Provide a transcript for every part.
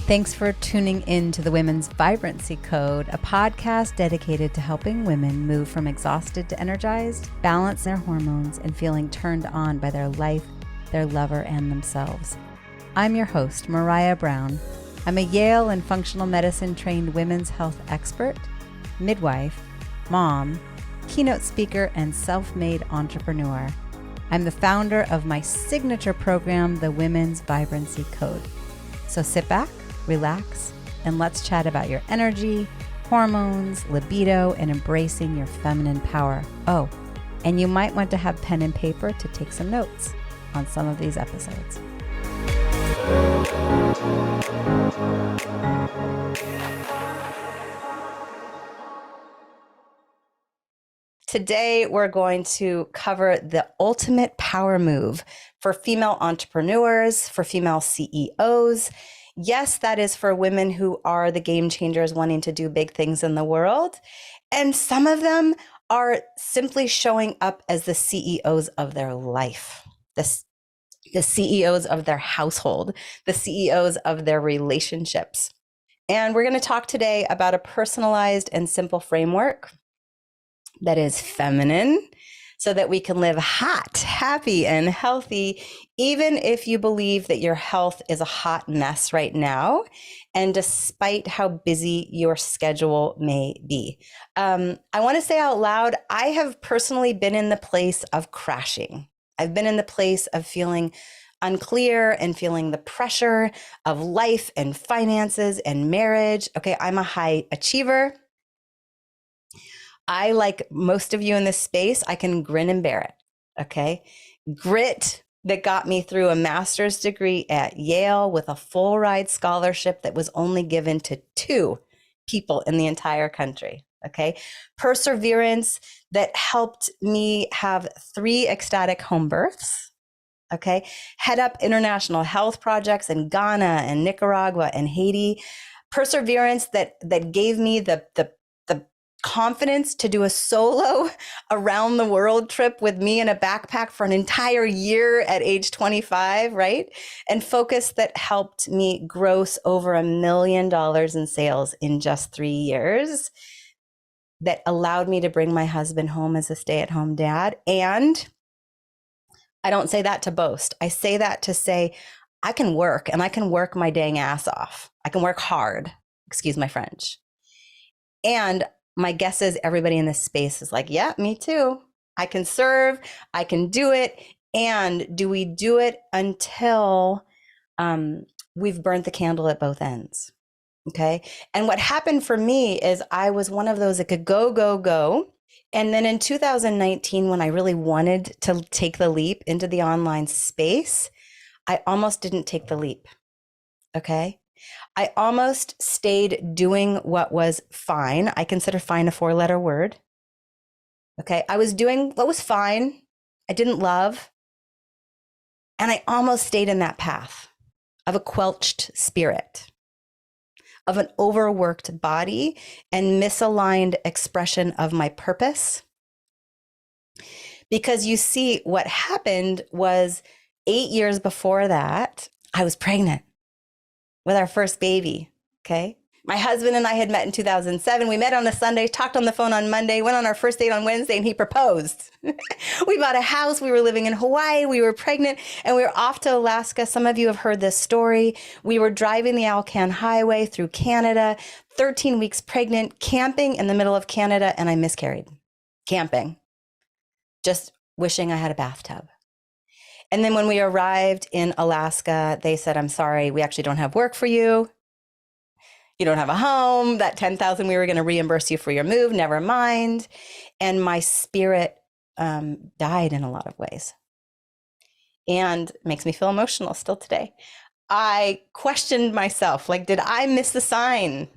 Thanks for tuning in to the Women's Vibrancy Code, a podcast dedicated to helping women move from exhausted to energized, balance their hormones, and feeling turned on by their life, their lover, and themselves. I'm your host, Maraya Brown. I'm a Yale and functional medicine trained women's health expert, midwife, mom, keynote speaker, and self-made entrepreneur. I'm the founder of my signature program, the Women's Vibrancy Code. So sit back, relax, and let's chat about your energy, hormones, libido, and embracing your feminine power. Oh, and you might want to have pen and paper to take some notes on some of these episodes. Today, we're going to cover the ultimate power move for female entrepreneurs, for female CEOs. Yes, that is for women who are the game changers wanting to do big things in the world. And some of them are simply showing up as the CEOs of their life, the CEOs of their household, the CEOs of their relationships. And we're going to talk today about a personalized and simple framework that is feminine, so that we can live hot, happy, and healthy, even if you believe that your health is a hot mess right now, and despite how busy your schedule may be. I want to say out loud, I have personally been in the place of crashing. I've been in the place of feeling unclear and feeling the pressure of life and finances and marriage. Okay, I'm a high achiever. I, like most of you in this space, I can grin and bear it, okay? Grit that got me through a master's degree at Yale with a full ride scholarship that was only given to 2 people in the entire country, okay? Perseverance that helped me have 3 ecstatic home births, okay? Head up international health projects in Ghana and Nicaragua and Haiti. Perseverance that gave me the confidence to do a solo around the world trip with me in a backpack for an entire year at age 25, right? And focus that helped me gross over $1 million in sales in just 3 years, that allowed me to bring my husband home as a stay-at-home dad. And I don't say that to boast. I say that to say, I can work, and I can work my dang ass off. I can work hard, excuse my French. And my guess is everybody in this space is like, yeah, me too. I can serve, I can do it. And do we do it until we've burnt the candle at both ends? Okay. And what happened for me is I was one of those that could go. And then in 2019, when I really wanted to take the leap into the online space, I almost didn't take the leap. Okay. I almost stayed doing what was fine. I consider fine a 4-letter word. Okay. I was doing what was fine. I didn't love. And I almost stayed in that path of a quelched spirit, of an overworked body, and misaligned expression of my purpose. Because you see, what happened was 8 years before that, I was pregnant with our first baby, okay? My husband and I had met in 2007. We met on a Sunday, talked on the phone on Monday, went on our first date on Wednesday, and he proposed. We bought a house. We were living in Hawaii. We were pregnant, and we were off to Alaska. Some of you have heard this story. We were driving the Alcan Highway through Canada, 13 weeks pregnant, camping in the middle of Canada, and I miscarried. Camping. Just wishing I had a bathtub. And then when we arrived in Alaska, they said, I'm sorry, we actually don't have work for you. You don't have a home. That $10,000 we were going to reimburse you for your move. Never mind. And my spirit died in a lot of ways. And it makes me feel emotional still today. I questioned myself, like, did I miss the sign?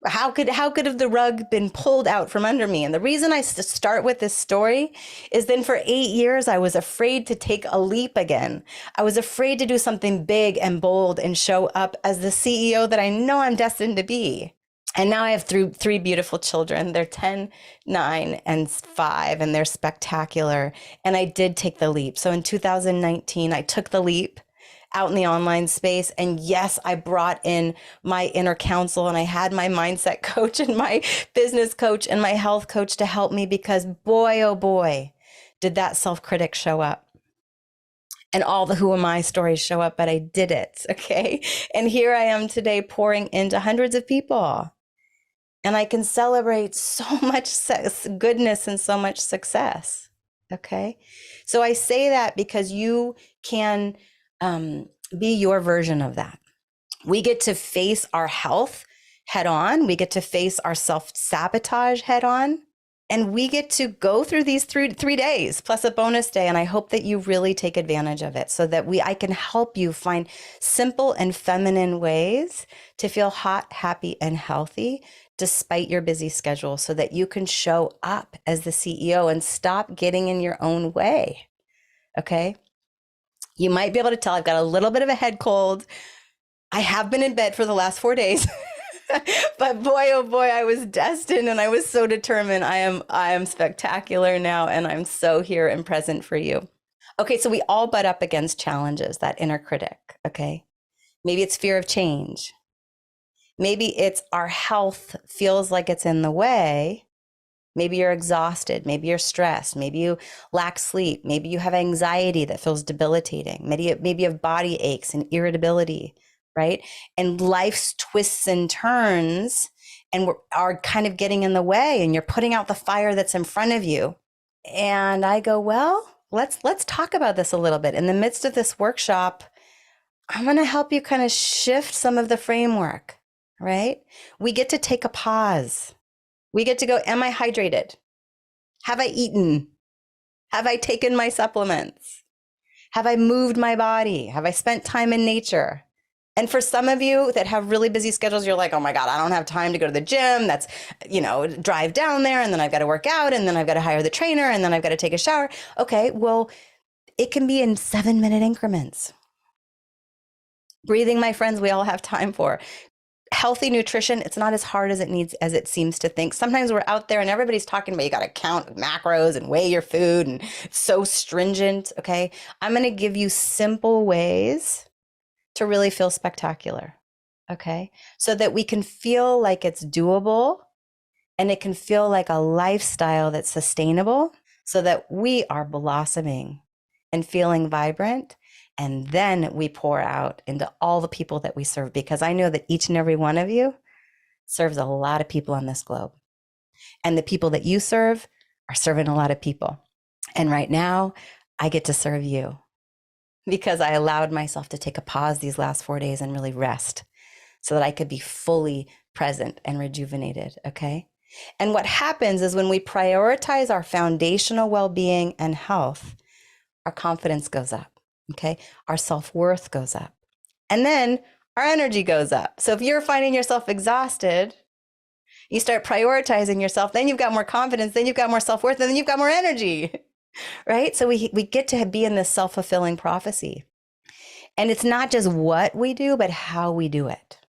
How could have the rug been pulled out from under me? And the reason I start with this story is then for 8 years, I was afraid to take a leap again. I was afraid to do something big and bold and show up as the CEO that I know I'm destined to be. And now I have three beautiful children. They're 10, 9, and 5, and they're spectacular. And I did take the leap. So in 2019, I took the leap out in the online space. And yes, I brought in my inner counsel and I had my mindset coach and my business coach and my health coach to help me because boy, oh boy, did that self-critic show up. And all the who am I stories show up, but I did it. Okay. And here I am today pouring into hundreds of people. And I can celebrate so much goodness and so much success. Okay. So I say that because you can be your version of that. We get to face our health head on. We get to face our self-sabotage head on. And we get to go through these 3 days plus a bonus day. And I hope that you really take advantage of it so that I can help you find simple and feminine ways to feel hot, happy, and healthy despite your busy schedule so that you can show up as the CEO and stop getting in your own way. Okay. You might be able to tell I've got a little bit of a head cold. I have been in bed for the last 4 days. But boy, oh boy, I was destined and I was so determined. I am spectacular now and I'm so here and present for you. Okay, so we all butt up against challenges, that inner critic, okay? Maybe it's fear of change. Maybe it's our health feels like it's in the way. Maybe you're exhausted. Maybe you're stressed. Maybe you lack sleep. Maybe you have anxiety that feels debilitating. Maybe you have body aches and irritability. Right? And life's twists and turns and are kind of getting in the way and you're putting out the fire that's in front of you. And I go, well, let's talk about this a little bit. In the midst of this workshop, I'm going to help you kind of shift some of the framework, right? We get to take a pause. We get to go, am I hydrated? Have I eaten? Have I taken my supplements? Have I moved my body? Have I spent time in nature? And for some of you that have really busy schedules, you're like, oh my God, I don't have time to go to the gym. That's, drive down there and then I've got to work out and then I've got to hire the trainer and then I've got to take a shower. Okay, well, it can be in 7-minute increments. Breathing, my friends, we all have time for. Healthy nutrition, it's not as hard as it seems to think. Sometimes we're out there and everybody's talking about you got to count macros and weigh your food and it's so stringent. Okay, I'm going to give you simple ways to really feel spectacular, okay? So that we can feel like it's doable and it can feel like a lifestyle that's sustainable so that we are blossoming and feeling vibrant. And then we pour out into all the people that we serve because I know that each and every one of you serves a lot of people on this globe. And the people that you serve are serving a lot of people. And right now, I get to serve you. Because I allowed myself to take a pause these last 4 days and really rest so that I could be fully present and rejuvenated, okay? And what happens is when we prioritize our foundational well-being and health, our confidence goes up, okay? Our self-worth goes up. And then our energy goes up. So if you're finding yourself exhausted, you start prioritizing yourself, then you've got more confidence, then you've got more self-worth, and then you've got more energy. Right? So we get to be in this self-fulfilling prophecy. And it's not just what we do, but how we do it.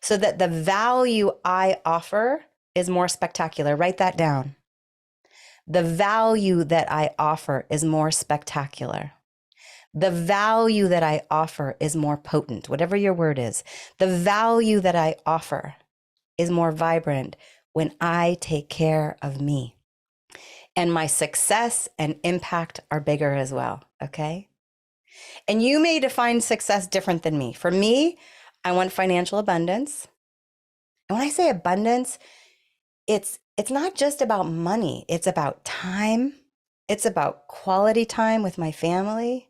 So that the value I offer is more spectacular. Write that down. The value that I offer is more spectacular. The value that I offer is more potent, whatever your word is. The value that I offer is more vibrant when I take care of me. And my success and impact are bigger as well, okay? And you may define success different than me. For me, I want financial abundance. And when I say abundance, it's not just about money. It's about time. It's about quality time with my family.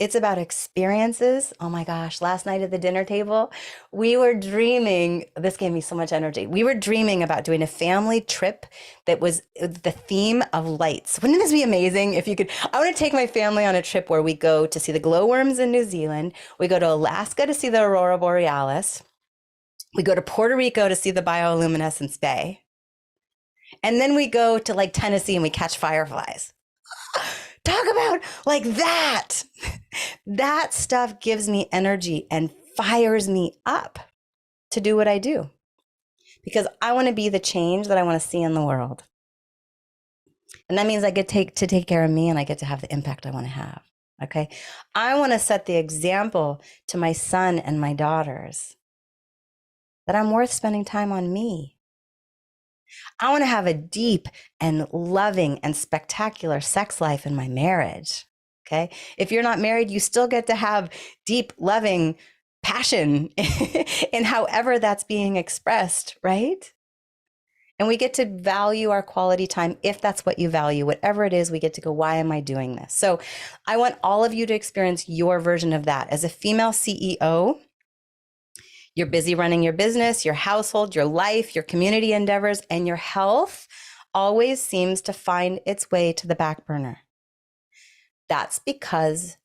It's about experiences. Oh my gosh, last night at the dinner table, we were dreaming, this gave me so much energy. We were dreaming about doing a family trip that was the theme of lights. Wouldn't this be amazing if you could? I want to take my family on a trip where we go to see the glowworms in New Zealand. We go to Alaska to see the Aurora Borealis. We go to Puerto Rico to see the bioluminescence bay. And then we go to like Tennessee and we catch fireflies. Talk about like that. That stuff gives me energy and fires me up to do what I do because I want to be the change that I want to see in the world. And that means I get to take care of me and I get to have the impact I want to have. Okay. I want to set the example to my son and my daughters that I'm worth spending time on me. I want to have a deep and loving and spectacular sex life in my marriage. Okay. If you're not married, you still get to have deep, loving passion in however that's being expressed, right? And we get to value our quality time if that's what you value. Whatever it is, we get to go, why am I doing this? So I want all of you to experience your version of that. As a female CEO, you're busy running your business, your household, your life, your community endeavors, and your health always seems to find its way to the back burner. That's because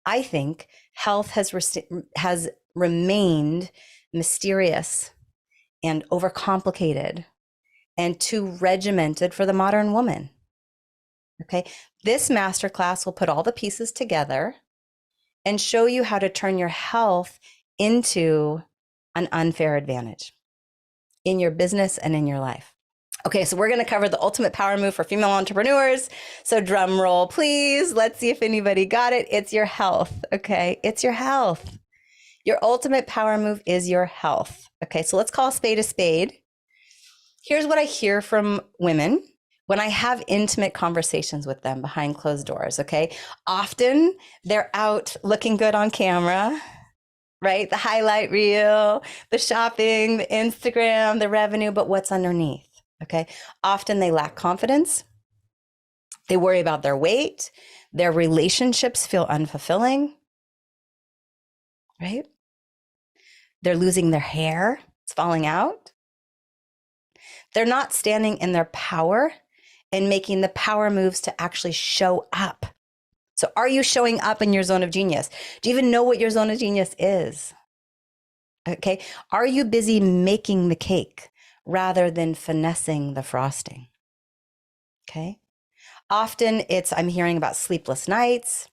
I think health has remained mysterious and overcomplicated and too regimented for the modern woman. Okay. This masterclass will put all the pieces together and show you how to turn your health into an unfair advantage in your business and in your life. Okay, so we're going to cover the ultimate power move for female entrepreneurs. So drum roll, please. Let's see if anybody got it. It's your health. Okay, it's your health. Your ultimate power move is your health. Okay, so let's call a spade a spade. Here's what I hear from women when I have intimate conversations with them behind closed doors. Okay, often they're out looking good on camera, right? The highlight reel, the shopping, the Instagram, the revenue, but what's underneath? Okay. Often they lack confidence. They worry about their weight. Their relationships feel unfulfilling, right? They're losing their hair. It's falling out. They're not standing in their power and making the power moves to actually show up. So are you showing up in your zone of genius? Do you even know what your zone of genius is? Okay. Are you busy making the cake rather than finessing the frosting? Okay. Often I'm hearing about sleepless nights,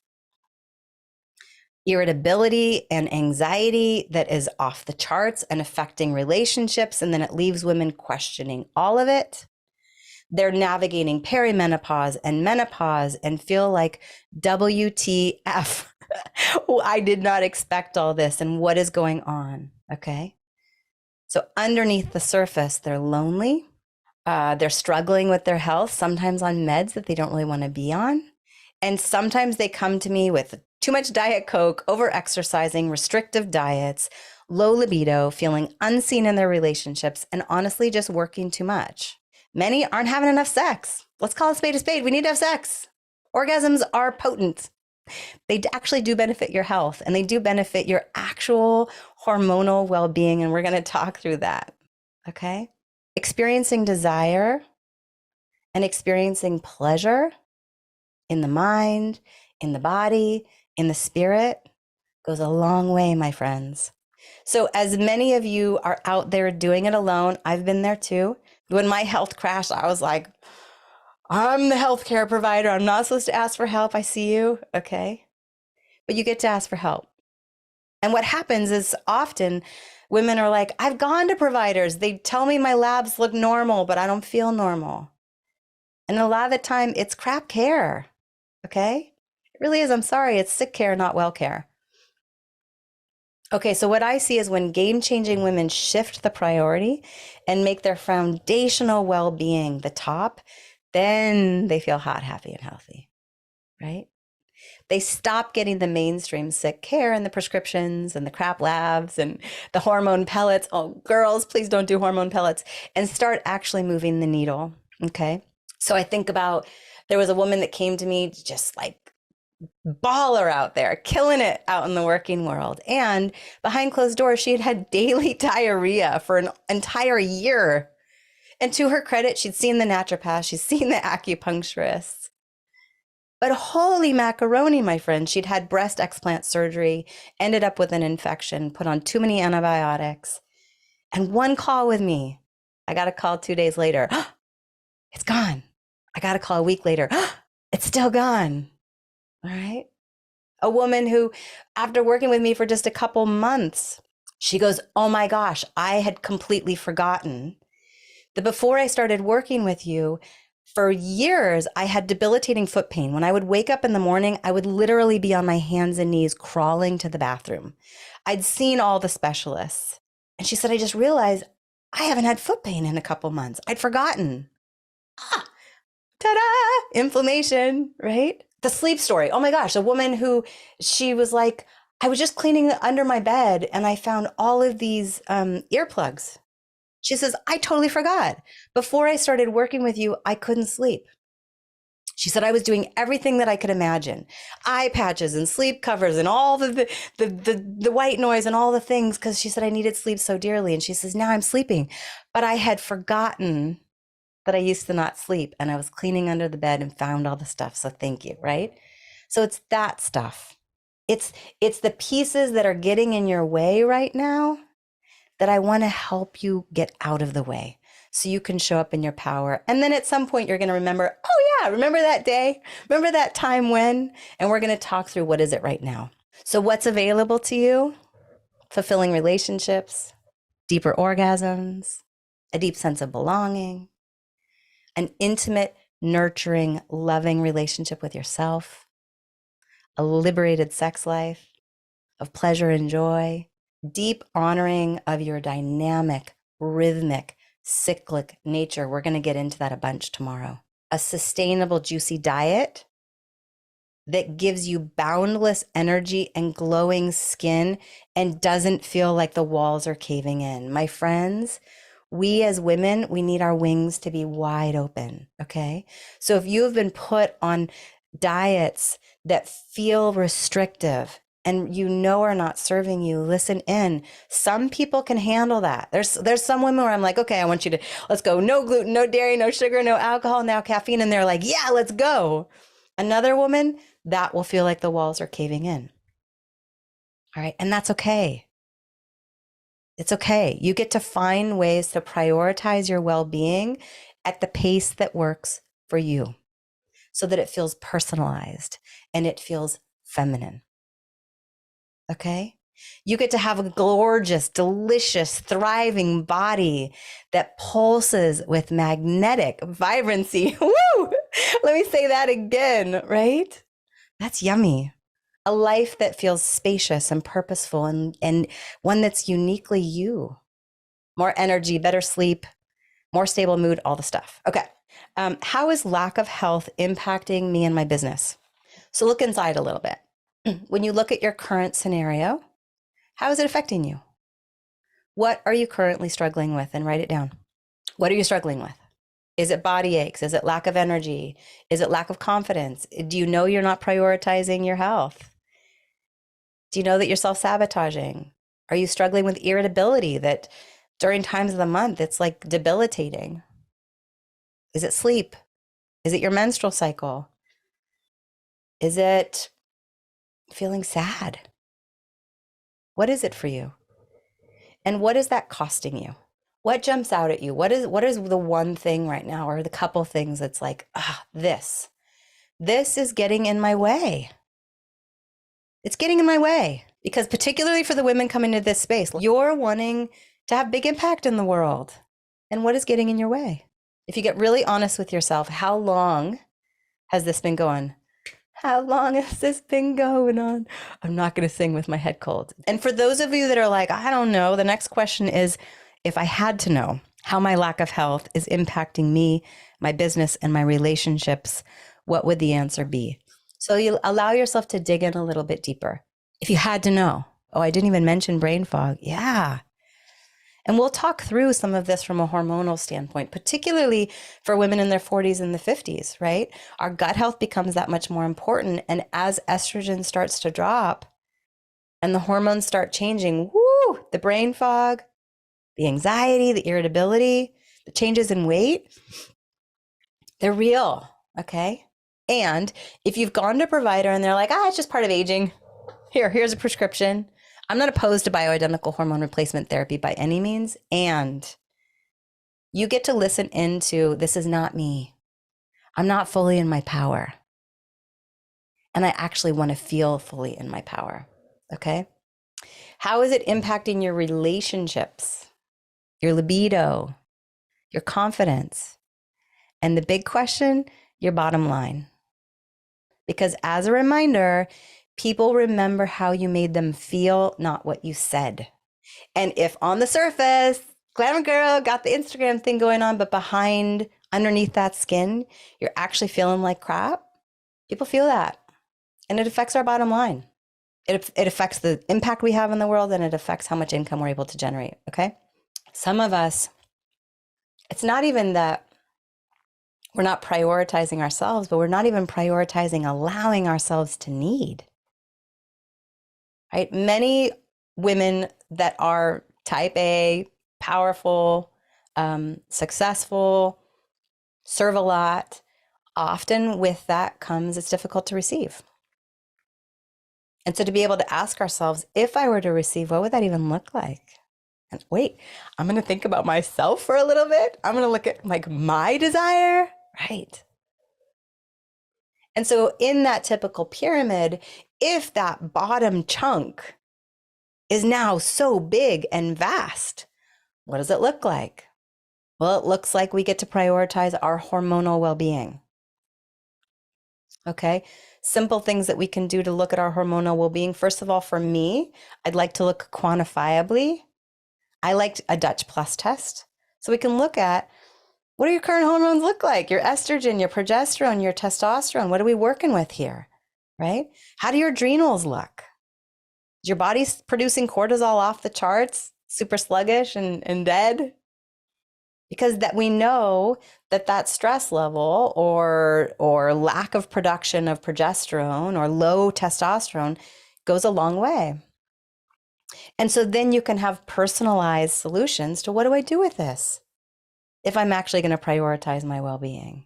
irritability and anxiety that is off the charts and affecting relationships. And then it leaves women questioning all of it. They're navigating perimenopause and menopause and feel like, WTF, I did not expect all this. And what is going on? Okay. So underneath the surface, they're lonely. They're struggling with their health, sometimes on meds that they don't really want to be on. And sometimes they come to me with too much Diet Coke, over exercising, restrictive diets, low libido, feeling unseen in their relationships, and honestly just working too much. Many aren't having enough sex. Let's call a spade a spade. We need to have sex. Orgasms are potent. They actually do benefit your health, and they do benefit your actual hormonal well-being. And we're going to talk through that. Okay. Experiencing desire and experiencing pleasure in the mind, in the body, in the spirit goes a long way, my friends. So as many of you are out there doing it alone, I've been there too. When my health crashed, I was like, I'm the healthcare provider. I'm not supposed to ask for help. I see you. Okay. But you get to ask for help. And what happens is often women are like, I've gone to providers. They tell me my labs look normal, but I don't feel normal. And a lot of the time it's crap care. Okay. It really is. I'm sorry. It's sick care, not well care. Okay. So what I see is when game-changing women shift the priority and make their foundational well-being the top, then they feel hot, happy, and healthy. Right? They stop getting the mainstream sick care and the prescriptions and the crap labs and the hormone pellets. Oh, girls, please don't do hormone pellets, and start actually moving the needle. Okay. So I think about, there was a woman that came to me just like baller out there, killing it out in the working world. And behind closed doors, she had had daily diarrhea for an entire year. And to her credit, she'd seen the naturopath, she's seen the acupuncturist. But holy macaroni, my friend, she'd had breast explant surgery, ended up with an infection, put on too many antibiotics, and one call with me. I got a call 2 days later. It's gone. I got a call a week later. It's still gone. All right. A woman who, after working with me for just a couple months, she goes, oh my gosh, I had completely forgotten that before I started working with you, For years, I had debilitating foot pain. When I would wake up in the morning, I would literally be on my hands and knees crawling to the bathroom. I'd seen all the specialists. And she said, I just realized I haven't had foot pain in a couple months. I'd forgotten. Ah, ta-da! Inflammation, right? The sleep story. Oh my gosh, a woman who she was like, I was just cleaning under my bed and I found all of these earplugs. She says, I totally forgot. Before I started working with you, I couldn't sleep. She said, I was doing everything that I could imagine, eye patches and sleep covers and all the white noise and all the things, because she said, I needed sleep so dearly. And she says, now I'm sleeping. But I had forgotten that I used to not sleep, and I was cleaning under the bed and found all the stuff. So thank you, right? So it's that stuff. It's the pieces that are getting in your way right now that I want to help you get out of the way so you can show up in your power. And then at some point, you're going to remember, oh, yeah, remember that day? Remember that time when? And we're going to talk through what is it right now. So, what's available to you? Fulfilling relationships, deeper orgasms, a deep sense of belonging, an intimate, nurturing, loving relationship with yourself, a liberated sex life of pleasure and joy, deep honoring of your dynamic, rhythmic, cyclic nature. We're going to get into that a bunch tomorrow. A sustainable, juicy diet that gives you boundless energy and glowing skin and doesn't feel like the walls are caving in. My friends, we as women, we need our wings to be wide open, okay? So if you have been put on diets that feel restrictive and you know are not serving you, listen in. Some people can handle that. There's some women where I'm like, okay, I want you to, let's go. No gluten, no dairy, no sugar, no alcohol, now caffeine. And they're like, yeah, let's go. Another woman, that will feel like the walls are caving in. All right. And that's okay. It's okay. You get to find ways to prioritize your well-being at the pace that works for you so that it feels personalized and it feels feminine. Okay? You get to have a gorgeous, delicious, thriving body that pulses with magnetic vibrancy. Woo! Let me say that again, right? That's yummy. A life that feels spacious and purposeful and one that's uniquely you. More energy, better sleep, more stable mood, all the stuff. Okay. How is lack of health impacting me and my business? So look inside a little bit. When you look at your current scenario, how is it affecting you? What are you currently struggling with? And write it down. What are you struggling with? Is it body aches? Is it lack of energy? Is it lack of confidence? Do you know you're not prioritizing your health? Do you know that you're self-sabotaging? Are you struggling with irritability that during times of the month, it's like debilitating? Is it sleep? Is it your menstrual cycle? Is it feeling sad? What is it for you? And what is that costing you? What jumps out at you? What is the one thing right now or the couple things that's like, this is getting in my way. It's getting in my way because particularly for the women coming into this space, you're wanting to have big impact in the world. And what is getting in your way? If you get really honest with yourself, how long has this been going? How long has this been going on? I'm not going to sing with my head cold. And for those of you that are like, I don't know, the next question is, if I had to know how my lack of health is impacting me, my business, and my relationships, what would the answer be? So you allow yourself to dig in a little bit deeper. If you had to know, oh, I didn't even mention brain fog. Yeah. And we'll talk through some of this from a hormonal standpoint, particularly for women in their 40s and the 50s, right? Our gut health becomes that much more important. And as estrogen starts to drop and the hormones start changing, woo, the brain fog, the anxiety, the irritability, the changes in weight, they're real, okay? And if you've gone to a provider and they're like, it's just part of aging, here's a prescription. I'm not opposed to bioidentical hormone replacement therapy by any means. And you get to listen into, this is not me. I'm not fully in my power. And I actually want to feel fully in my power. Okay. How is it impacting your relationships, your libido, your confidence? And the big question, your bottom line. Because as a reminder, people remember how you made them feel, not what you said. And if on the surface, glamour girl got the Instagram thing going on, but underneath that skin, you're actually feeling like crap, people feel that. And it affects our bottom line. It affects the impact we have in the world, and it affects how much income we're able to generate. Okay. Some of us, it's not even that we're not prioritizing ourselves, but we're not even prioritizing allowing ourselves to need. Right? Many women that are type A, powerful, successful, serve a lot, often with that comes it's difficult to receive. And so to be able to ask ourselves, if I were to receive, what would that even look like? And wait, I'm going to think about myself for a little bit. I'm going to look at like my desire. Right. And so in that typical pyramid, if that bottom chunk is now so big and vast, what does it look like? Well, it looks like we get to prioritize our hormonal well-being. Okay. Simple things that we can do to look at our hormonal well-being. First of all, for me, I'd like to look quantifiably. I like a Dutch Plus test. So we can look at, what do your current hormones look like? Your estrogen, your progesterone, your testosterone. What are we working with here? Right? How do your adrenals look? Is your body producing cortisol off the charts, super sluggish and dead? Because that we know that stress level or lack of production of progesterone or low testosterone goes a long way. And so then you can have personalized solutions to, what do I do with this if I'm actually going to prioritize my well-being?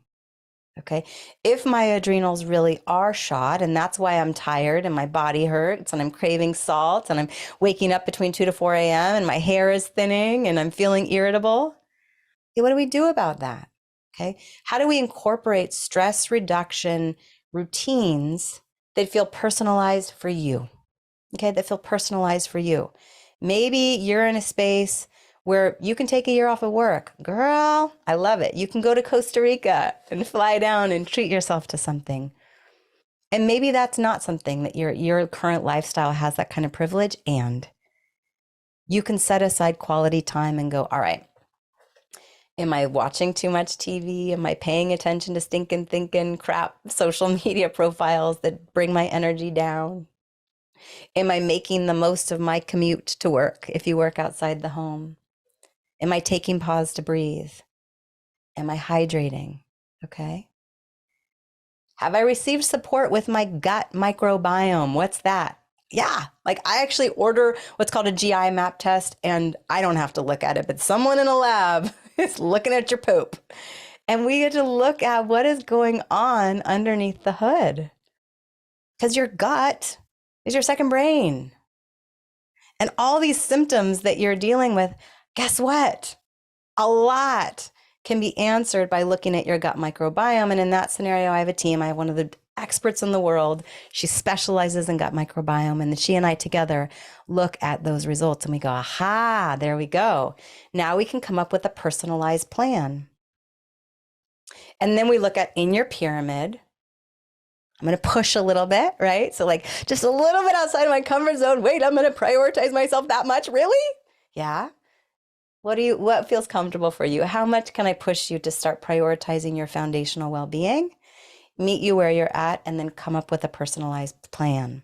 Okay. If my adrenals really are shot, and that's why I'm tired and my body hurts and I'm craving salt and I'm waking up between 2 to 4 a.m. and my hair is thinning and I'm feeling irritable, what do we do about that? Okay. How do we incorporate stress reduction routines that feel personalized for you? Okay. That feel personalized for you. Maybe you're in a space where you can take a year off of work. Girl, I love it. You can go to Costa Rica and fly down and treat yourself to something. And maybe that's not something that your current lifestyle has that kind of privilege. And you can set aside quality time and go, all right, am I watching too much TV? Am I paying attention to stinking thinking crap social media profiles that bring my energy down? Am I making the most of my commute to work if you work outside the home? Am I taking pause to breathe? Am I hydrating? Okay. Have I received support with my gut microbiome? What's that? Yeah, like I actually order what's called a GI map test, and I don't have to look at it, but someone in a lab is looking at your poop. And we get to look at what is going on underneath the hood. Because your gut is your second brain. And all these symptoms that you're dealing with, guess what? A lot can be answered by looking at your gut microbiome. And in that scenario, I have a team. I have one of the experts in the world. She specializes in gut microbiome. And she and I together look at those results and we go, aha, there we go. Now we can come up with a personalized plan. And then we look at in your pyramid. I'm going to push a little bit, right? So like just a little bit outside of my comfort zone. Wait, I'm going to prioritize myself that much? Really? Yeah. What feels comfortable for you? How much can I push you to start prioritizing your foundational well-being? Meet you where you're at and then come up with a personalized plan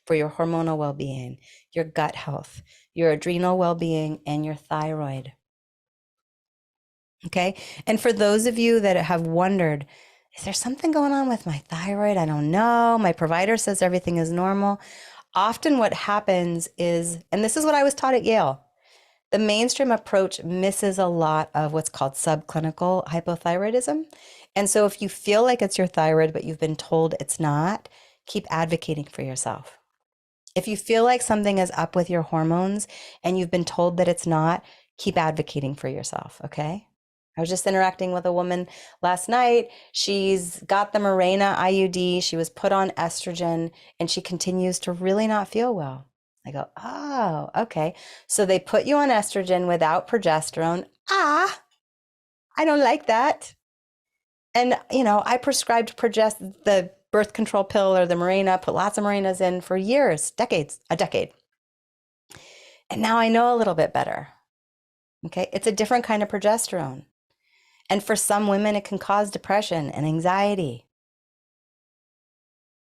for your hormonal well-being, your gut health, your adrenal well-being, and your thyroid. Okay. And for those of you that have wondered, is there something going on with my thyroid? I don't know. My provider says everything is normal. Often what happens is, and this is what I was taught at Yale, the mainstream approach misses a lot of what's called subclinical hypothyroidism. And so if you feel like it's your thyroid, but you've been told it's not, keep advocating for yourself. If you feel like something is up with your hormones and you've been told that it's not, keep advocating for yourself, okay? I was just interacting with a woman last night. She's got the Mirena IUD. She was put on estrogen and she continues to really not feel well. I go, oh, okay. So they put you on estrogen without progesterone. I don't like that. And, I prescribed the birth control pill or the Mirena, put lots of Mirenas in for years, a decade. And now I know a little bit better. Okay. It's a different kind of progesterone. And for some women, it can cause depression and anxiety.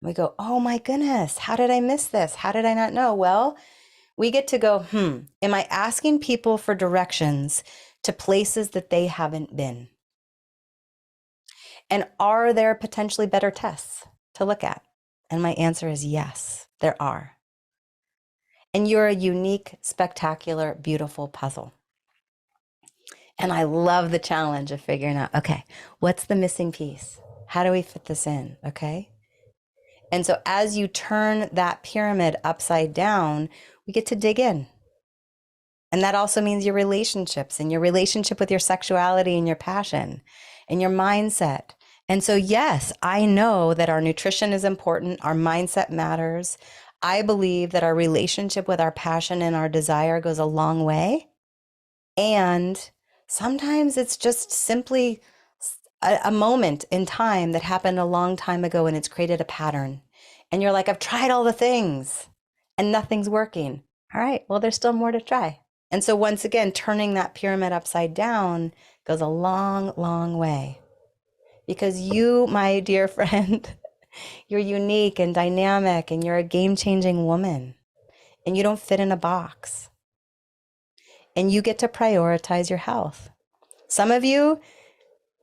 We go, oh my goodness, how did I miss this? How did I not know? Well, we get to go, am I asking people for directions to places that they haven't been? And are there potentially better tests to look at? And my answer is yes, there are. And you're a unique, spectacular, beautiful puzzle. And I love the challenge of figuring out, okay, what's the missing piece? How do we fit this in? Okay. And so as you turn that pyramid upside down, we get to dig in. And that also means your relationships and your relationship with your sexuality and your passion and your mindset. And so, yes, I know that our nutrition is important. Our mindset matters. I believe that our relationship with our passion and our desire goes a long way. And sometimes it's just simply a moment in time that happened a long time ago and it's created a pattern. And you're like, I've tried all the things and nothing's working. All right, well, there's still more to try. And so once again, turning that pyramid upside down goes a long, long way. Because you, my dear friend, you're unique and dynamic and you're a game-changing woman. And you don't fit in a box. And you get to prioritize your health. Some of you,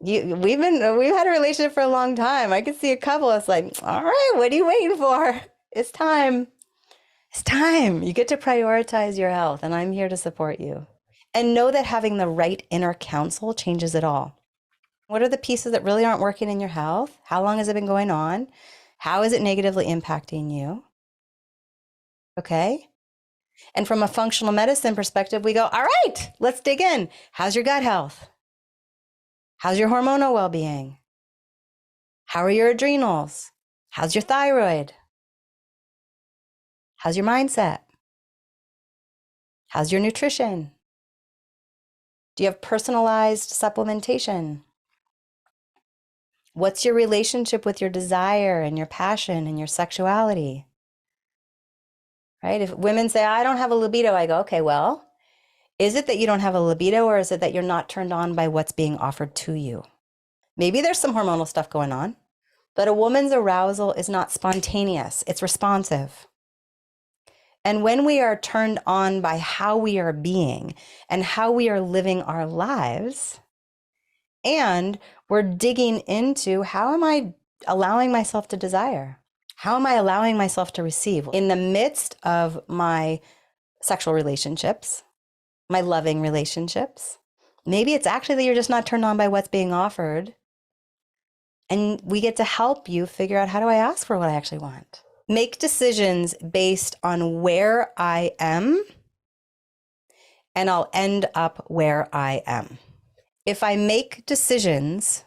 we've had a relationship for a long time. I could see a couple that's like, all right, what are you waiting for? It's time. It's time. You get to prioritize your health, and I'm here to support you. And know that having the right inner counsel changes it all. What are the pieces that really aren't working in your health? How long has it been going on? How is it negatively impacting you? Okay. And from a functional medicine perspective, we go, all right, let's dig in. How's your gut health? How's your hormonal well-being? How are your adrenals? How's your thyroid? How's your mindset? How's your nutrition? Do you have personalized supplementation? What's your relationship with your desire and your passion and your sexuality? Right? If women say, I don't have a libido, I go, okay, well, is it that you don't have a libido or is it that you're not turned on by what's being offered to you? Maybe there's some hormonal stuff going on, but a woman's arousal is not spontaneous, it's responsive. And when we are turned on by how we are being and how we are living our lives, and we're digging into how am I allowing myself to desire? How am I allowing myself to receive? In the midst of my sexual relationships, my loving relationships, maybe it's actually that you're just not turned on by what's being offered. And we get to help you figure out, how do I ask for what I actually want? Make decisions based on where I am, and I'll end up where I am. If I make decisions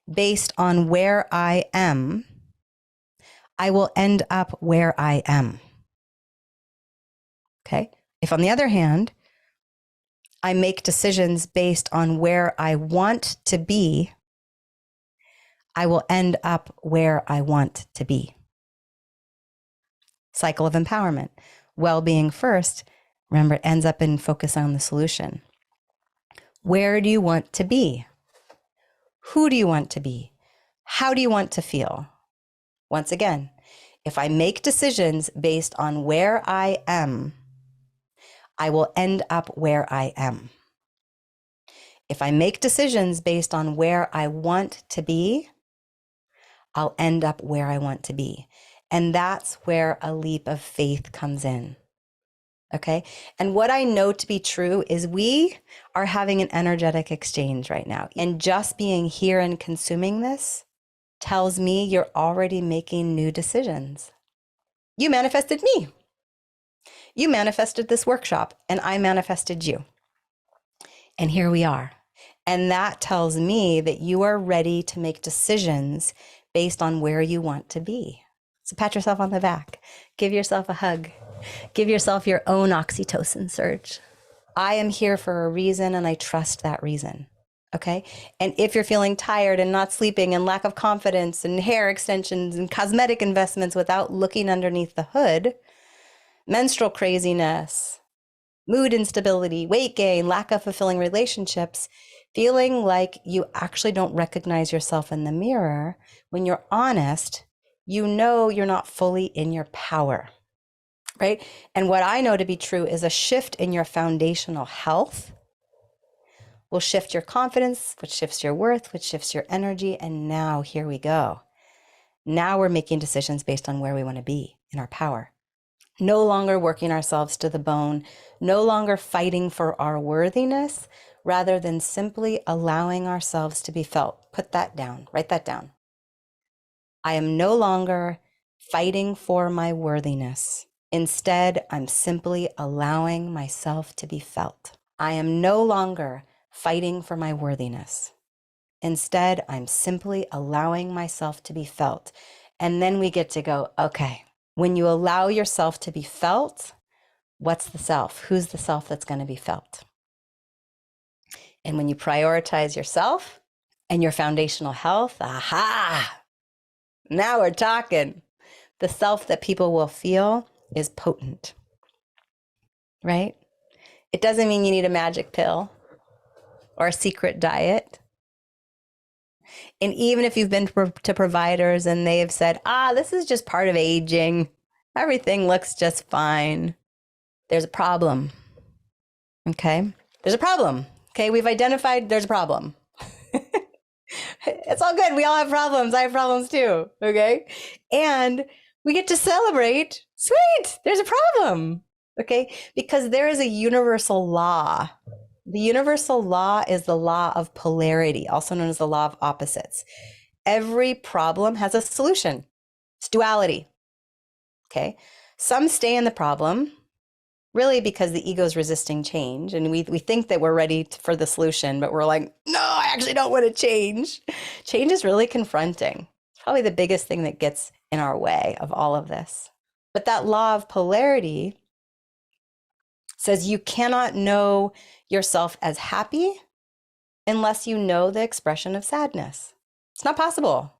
based on where I am, I will end up where I am. Okay? If, on the other hand, I make decisions based on where I want to be, I will end up where I want to be. Cycle of empowerment. Well-being first. Remember, it ends up in focus on the solution. Where do you want to be? Who do you want to be? How do you want to feel? Once again, if I make decisions based on where I am, I will end up where I am. If I make decisions based on where I want to be, I'll end up where I want to be. And that's where a leap of faith comes in. Okay. And what I know to be true is we are having an energetic exchange right now. And just being here and consuming this tells me you're already making new decisions. You manifested me. You manifested this workshop, and I manifested you. And here we are. And that tells me that you are ready to make decisions based on where you want to be. So pat yourself on the back. Give yourself a hug. Give yourself your own oxytocin surge. I am here for a reason, and I trust that reason. Okay. And if you're feeling tired and not sleeping and lack of confidence and hair extensions and cosmetic investments without looking underneath the hood, menstrual craziness, mood instability, weight gain, lack of fulfilling relationships, feeling like you actually don't recognize yourself in the mirror, when you're honest, you know you're not fully in your power, right? And what I know to be true is a shift in your foundational health will shift your confidence, which shifts your worth, which shifts your energy. And now here we go. Now we're making decisions based on where we want to be in our power. No longer working ourselves to the bone, no longer fighting for our worthiness, rather than simply allowing ourselves to be felt. Put that down, write that down. I am no longer fighting for my worthiness. Instead, I'm simply allowing myself to be felt. I am no longer fighting for my worthiness. Instead, I'm simply allowing myself to be felt. And then we get to go, okay, when you allow yourself to be felt, what's the self? Who's the self that's going to be felt? And when you prioritize yourself and your foundational health, aha, now we're talking. The self that people will feel is potent, right? It doesn't mean you need a magic pill or a secret diet. And even if you've been to providers and they have said, this is just part of aging, everything looks just fine, there's a problem. Okay? There's a problem. Okay? We've identified there's a problem. It's all good. We all have problems. I have problems too. Okay? And we get to celebrate. Sweet, there's a problem. Okay? Because there is a universal law. The universal law is the law of polarity, also known as the law of opposites. Every problem has a solution. It's duality. Okay? Some stay in the problem, really because the ego is resisting change. And we think that we're ready for the solution, but we're like, no, I actually don't want to change. Change is really confronting. It's probably the biggest thing that gets in our way of all of this. But that law of polarity says you cannot know yourself as happy unless you know the expression of sadness. It's not possible.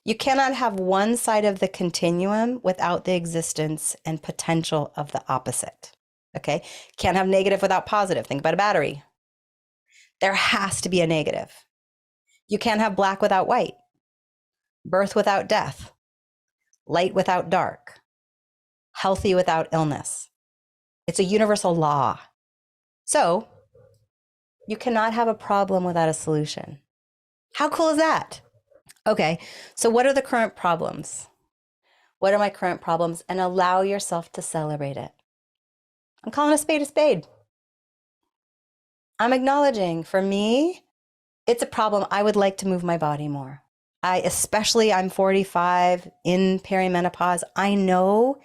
You cannot have one side of the continuum without the existence and potential of the opposite. Okay? Can't have negative without positive. Think about a battery. There has to be a negative. You can't have black without white, birth without death, light without dark, healthy without illness. It's a universal law. So you cannot have a problem without a solution. How cool is that? Okay, so what are the current problems? What are my current problems? And allow yourself to celebrate it. I'm calling a spade a spade. I'm acknowledging, for me, it's a problem. I would like to move my body more. I'm 45 in perimenopause. I know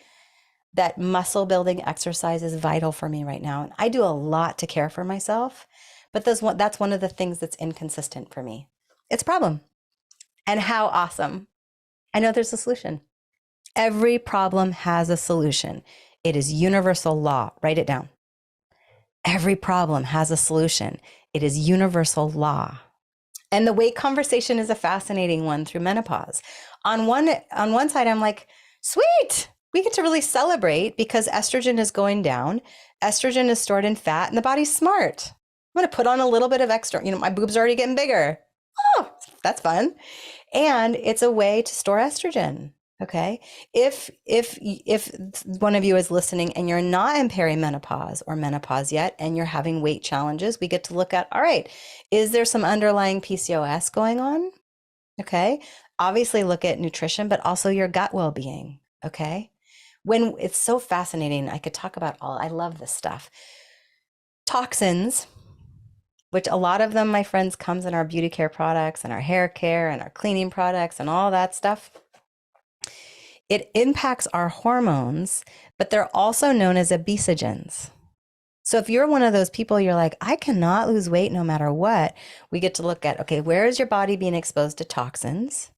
that muscle building exercise is vital for me right now. And I do a lot to care for myself, but that's one of the things that's inconsistent for me. It's a problem. And how awesome. I know there's a solution. Every problem has a solution. It is universal law. Write it down. Every problem has a solution. It is universal law. And the weight conversation is a fascinating one through menopause. On one side, I'm like, sweet, we get to really celebrate because estrogen is going down. Estrogen is stored in fat and the body's smart. I'm going to put on a little bit of extra, my boobs are already getting bigger. Oh, that's fun. And it's a way to store estrogen. Okay. If one of you is listening and you're not in perimenopause or menopause yet, and you're having weight challenges, we get to look at, all right, is there some underlying PCOS going on? Okay. Obviously look at nutrition, but also your gut well-being. Okay. When it's so fascinating, I could talk about I love this stuff. Toxins, which a lot of them, my friends, comes in our beauty care products and our hair care and our cleaning products and all that stuff. It impacts our hormones, but they're also known as obesogens. So if you're one of those people, you're like, I cannot lose weight no matter what, we get to look at, okay, where is your body being exposed to toxins?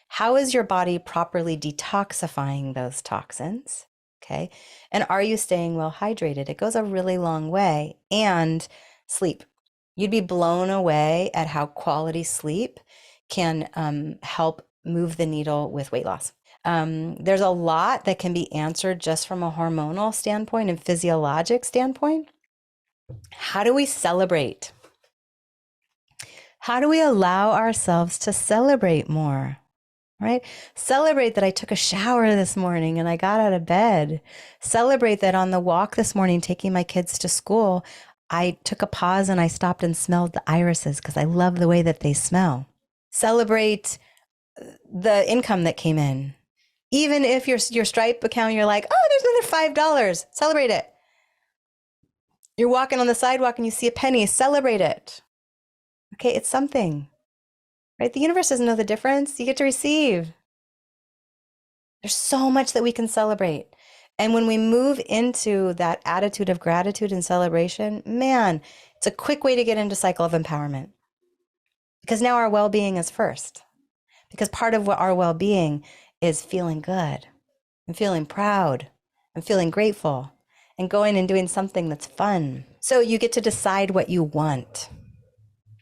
How is your body properly detoxifying those toxins? Okay. And are you staying well hydrated? It goes a really long way. And sleep. You'd be blown away at how quality sleep can help move the needle with weight loss. There's a lot that can be answered just from a hormonal standpoint and physiologic standpoint. How do we celebrate? How do we allow ourselves to celebrate more? Right? Celebrate that I took a shower this morning and I got out of bed. Celebrate that on the walk this morning, taking my kids to school, I took a pause and I stopped and smelled the irises because I love the way that they smell. Celebrate the income that came in. Even if your Stripe account, you're like, oh, there's another $5. Celebrate it. You're walking on the sidewalk and you see a penny. Celebrate it. Okay, it's something. Right? The universe doesn't know the difference. You get to receive. There's so much that we can celebrate. And when we move into that attitude of gratitude and celebration, man, it's a quick way to get into cycle of empowerment. Because now our well-being is first. Because part of what our well-being is feeling good and feeling proud and feeling grateful and going and doing something that's fun. So you get to decide what you want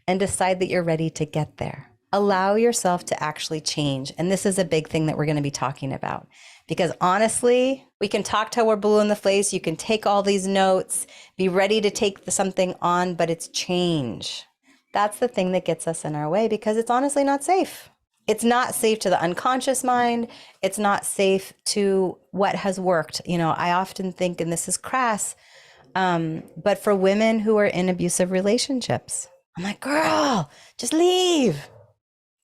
and decide that you're ready to get there. Allow yourself to actually change. And this is a big thing that we're going to be talking about. Because honestly, we can talk till we're blue in the face. You can take all these notes, be ready to take something on, but it's change. That's the thing that gets us in our way because it's honestly not safe. It's not safe to the unconscious mind. It's not safe to what has worked. You know, I often think, and this is crass, but for women who are in abusive relationships, I'm like, girl, just leave.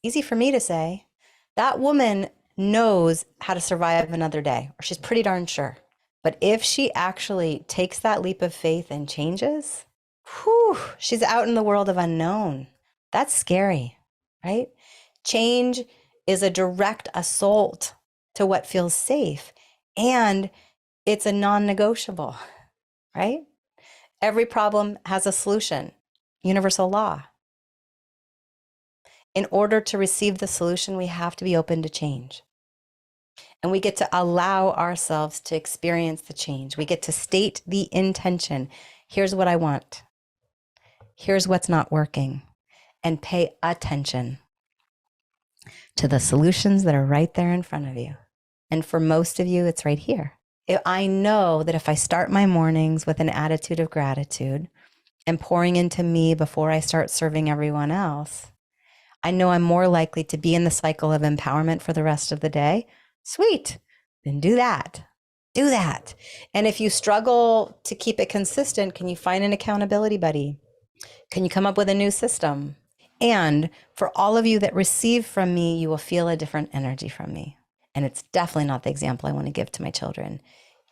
Easy for me to say. That woman knows how to survive another day, or she's pretty darn sure. But if she actually takes that leap of faith and changes, whew, she's out in the world of unknown. That's scary, right? Change is a direct assault to what feels safe, and it's a non-negotiable, right? Every problem has a solution, universal law. In order to receive the solution, we have to be open to change. And we get to allow ourselves to experience the change. We get to state the intention. Here's what I want. Here's what's not working. And pay attention to the solutions that are right there in front of you. And for most of you, it's right here. I know that if I start my mornings with an attitude of gratitude and pouring into me before I start serving everyone else, I know I'm more likely to be in the cycle of empowerment for the rest of the day. Sweet. Then do that. Do that. And if you struggle to keep it consistent, can you find an accountability buddy? Can you come up with a new system? And for all of you that receive from me, you will feel a different energy from me. And it's definitely not the example I want to give to my children.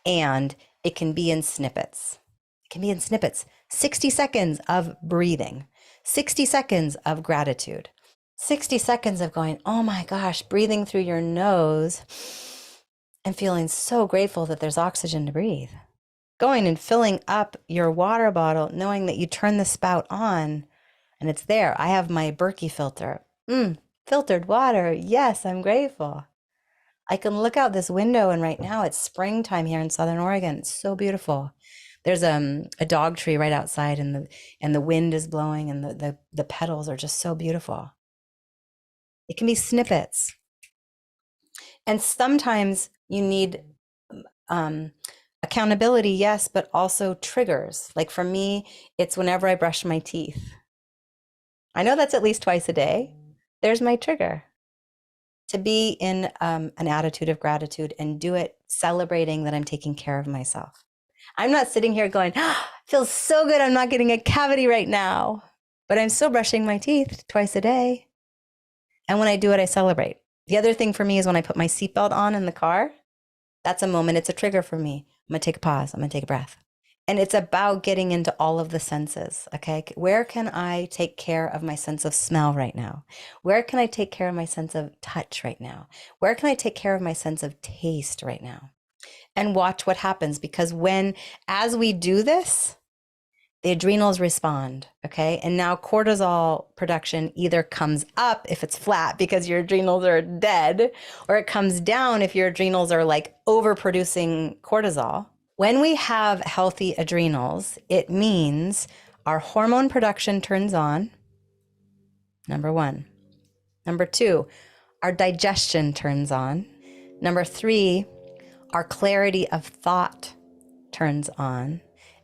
And it can be in snippets. It can be in snippets. 60 seconds of breathing, 60 seconds of gratitude, 60 seconds of going, oh my gosh, breathing through your nose and feeling so grateful that there's oxygen to breathe. Going and filling up your water bottle, knowing that you turn the spout on and it's there. I have my Berkey filter. Filtered water. Yes, I'm grateful. I can look out this window and right now it's springtime here in Southern Oregon. It's so beautiful. There's a dog tree right outside and the wind is blowing and the petals are just so beautiful. It can be snippets. And sometimes you need accountability, yes, but also triggers. Like for me, it's whenever I brush my teeth. I know that's at least twice a day. There's my trigger. To be in an attitude of gratitude and do it celebrating that I'm taking care of myself. I'm not sitting here going, feels so good, I'm not getting a cavity right now, but I'm still brushing my teeth twice a day. And when I do it, I celebrate. The other thing for me is when I put my seatbelt on in the car, that's a moment, it's a trigger for me. I'm gonna take a pause, I'm gonna take a breath. And it's about getting into all of the senses, okay? Where can I take care of my sense of smell right now? Where can I take care of my sense of touch right now? Where can I take care of my sense of taste right now? And watch what happens, because as we do this, the adrenals respond, okay? And now cortisol production either comes up if it's flat because your adrenals are dead, or it comes down if your adrenals are like overproducing cortisol. When we have healthy adrenals, it means our hormone production turns on, number 1. Number 2, our digestion turns on. Number 3, our clarity of thought turns on.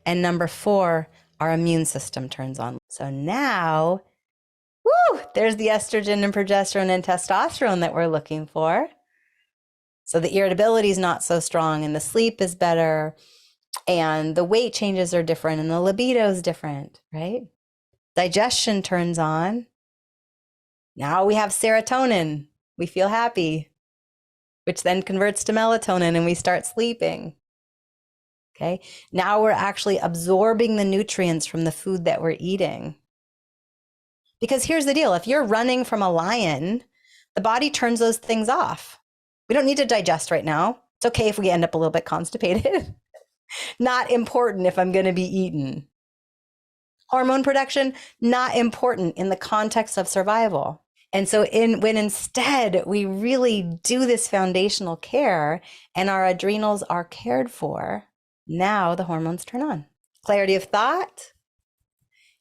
And number 4, our immune system turns on. So now, there's the estrogen and progesterone and testosterone that we're looking for. So the irritability is not so strong and the sleep is better and the weight changes are different and the libido is different, right? Digestion turns on. Now we have serotonin. We feel happy, which then converts to melatonin and we start sleeping. Okay. Now we're actually absorbing the nutrients from the food that we're eating. Because here's the deal. If you're running from a lion, the body turns those things off. We don't need to digest right now. It's okay if we end up a little bit constipated. Not important if I'm going to be eaten. Hormone production, not important in the context of survival. And so when instead we really do this foundational care and our adrenals are cared for, now the hormones turn on. Clarity of thought.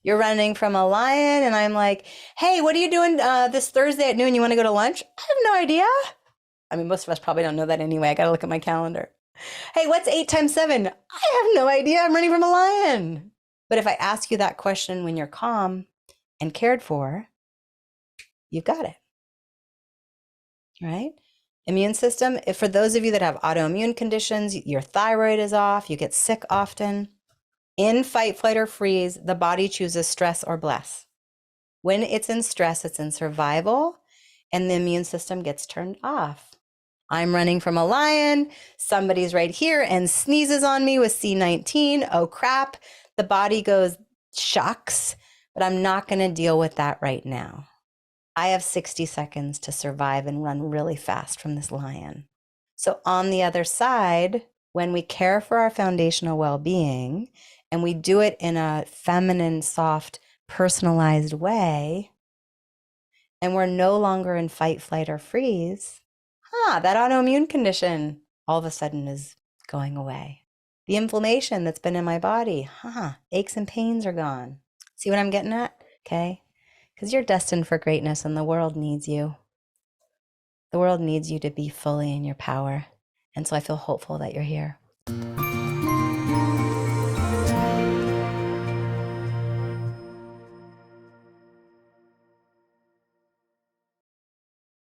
You're running from a lion and I'm like, hey, what are you doing this Thursday at noon? You want to go to lunch? I have no idea. I mean, most of us probably don't know that anyway. I got to look at my calendar. Hey, what's 8 times 7? I have no idea. I'm running from a lion. But if I ask you that question when you're calm and cared for, you've got it. Right? Immune system. If for those of you that have autoimmune conditions, your thyroid is off, you get sick often. In fight, flight, or freeze, the body chooses stress or bless. When it's in stress, it's in survival, and the immune system gets turned off. I'm running from a lion. Somebody's right here and sneezes on me with C19. Oh, crap. The body goes, shucks, but I'm not going to deal with that right now. I have 60 seconds to survive and run really fast from this lion. So on the other side, when we care for our foundational well-being and we do it in a feminine, soft, personalized way, and we're no longer in fight, flight, or freeze, that autoimmune condition all of a sudden is going away. The inflammation that's been in my body, aches and pains are gone. See what I'm getting at? Okay. Because you're destined for greatness and the world needs you. The world needs you to be fully in your power. And so I feel hopeful that you're here.